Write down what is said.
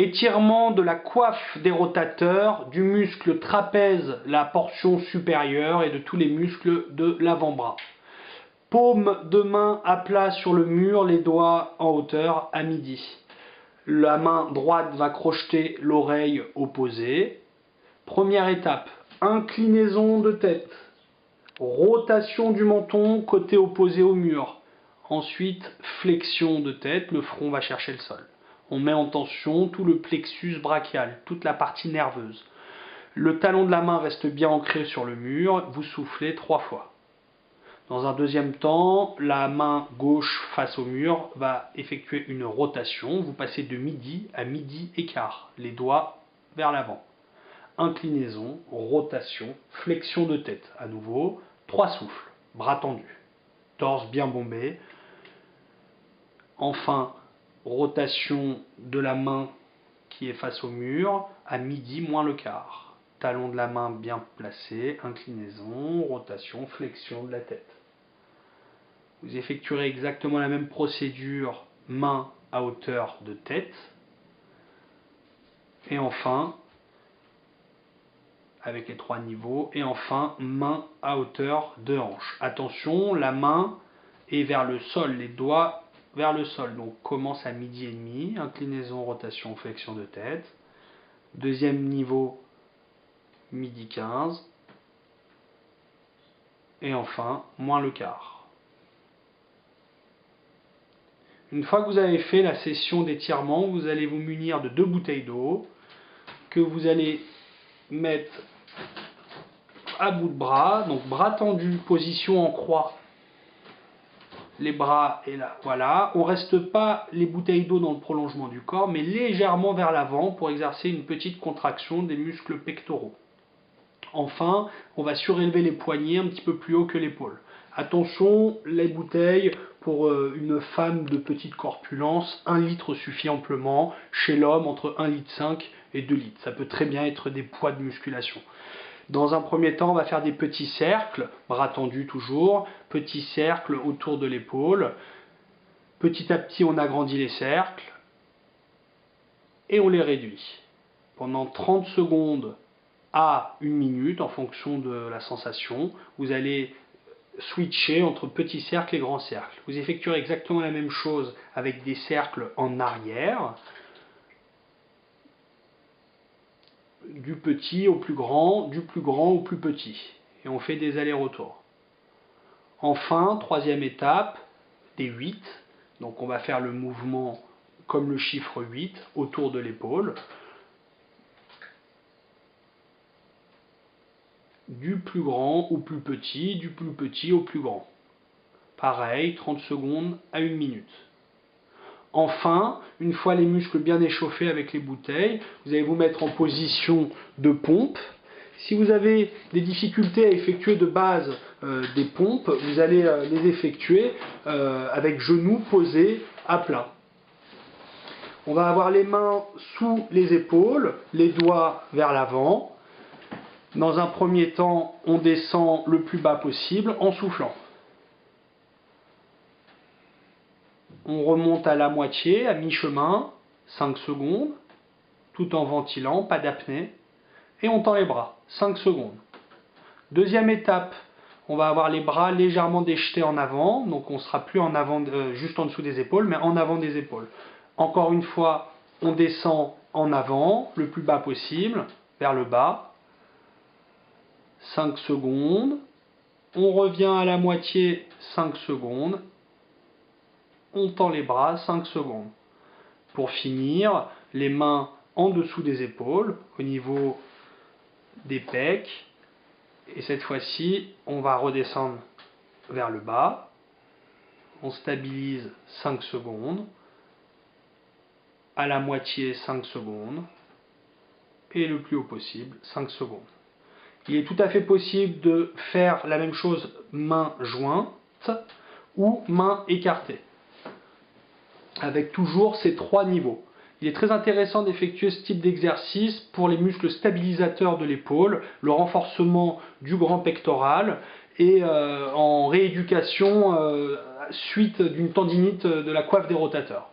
Étirement de la coiffe des rotateurs, du muscle trapèze, la portion supérieure, et de tous les muscles de l'avant-bras. Paume de main à plat sur le mur, les doigts en hauteur à midi. La main droite va crocheter l'oreille opposée. Première étape, inclinaison de tête. Rotation du menton, côté opposé au mur. Ensuite, flexion de tête, le front va chercher le sol. On met en tension tout le plexus brachial, toute la partie nerveuse. Le talon de la main reste bien ancré sur le mur, vous soufflez 3 fois. Dans un deuxième temps, la main gauche face au mur va effectuer une rotation. Vous passez de midi à midi et quart, les doigts vers l'avant. Inclinaison, rotation, flexion de tête. À nouveau, 3 souffles, bras tendus, torse bien bombé. Enfin, rotation de la main qui est face au mur, à midi moins le quart. Talon de la main bien placé, inclinaison, rotation, flexion de la tête. Vous effectuerez exactement la même procédure, main à hauteur de tête. Et enfin, avec les 3 niveaux, et enfin, main à hauteur de hanche. Attention, la main est vers le sol, les doigts vers le sol. Donc commence à midi et demi, inclinaison, rotation, flexion de tête. Deuxième niveau, midi 15. Et enfin, moins le quart. Une fois que vous avez fait la session d'étirement, vous allez vous munir de 2 bouteilles d'eau que vous allez mettre à bout de bras, donc bras tendus, position en croix, les bras et là, voilà. On ne reste pas les bouteilles d'eau dans le prolongement du corps, mais légèrement vers l'avant pour exercer une petite contraction des muscles pectoraux. Enfin, on va surélever les poignets un petit peu plus haut que l'épaule. Attention, les bouteilles, pour une femme de petite corpulence, 1 litre suffit amplement. Chez l'homme, entre 1,5 litre et 2 litres. Ça peut très bien être des poids de musculation. Dans un premier temps, on va faire des petits cercles, bras tendus toujours, petits cercles autour de l'épaule. Petit à petit, on agrandit les cercles et on les réduit. Pendant 30 secondes à 1 minute, en fonction de la sensation, vous allez switcher entre petits cercles et grands cercles. Vous effectuerez exactement la même chose avec des cercles en arrière, du petit au plus grand, du plus grand au plus petit. Et on fait des allers-retours. Enfin, troisième étape, des 8. Donc on va faire le mouvement comme le chiffre 8 autour de l'épaule. Du plus grand au plus petit, du plus petit au plus grand. Pareil, 30 secondes à 1 minute. Enfin, une fois les muscles bien échauffés avec les bouteilles, vous allez vous mettre en position de pompe. Si vous avez des difficultés à effectuer de base des pompes, vous allez les effectuer avec genoux posés à plat. On va avoir les mains sous les épaules, les doigts vers l'avant. Dans un premier temps, on descend le plus bas possible en soufflant. On remonte à la moitié, à mi-chemin, 5 secondes, tout en ventilant, pas d'apnée. Et on tend les bras, 5 secondes. Deuxième étape, on va avoir les bras légèrement déjetés en avant, donc on ne sera plus en avant, juste en dessous des épaules, mais en avant des épaules. Encore une fois, on descend en avant, le plus bas possible, vers le bas. 5 secondes. On revient à la moitié, 5 secondes. On tend les bras, 5 secondes. Pour finir, les mains en dessous des épaules, au niveau des pecs. Et cette fois-ci, on va redescendre vers le bas. On stabilise 5 secondes. À la moitié, 5 secondes. Et le plus haut possible, 5 secondes. Il est tout à fait possible de faire la même chose main jointe ou main écartée, avec toujours ces 3 niveaux. Il est très intéressant d'effectuer ce type d'exercice pour les muscles stabilisateurs de l'épaule, le renforcement du grand pectoral et en rééducation suite d'une tendinite de la coiffe des rotateurs.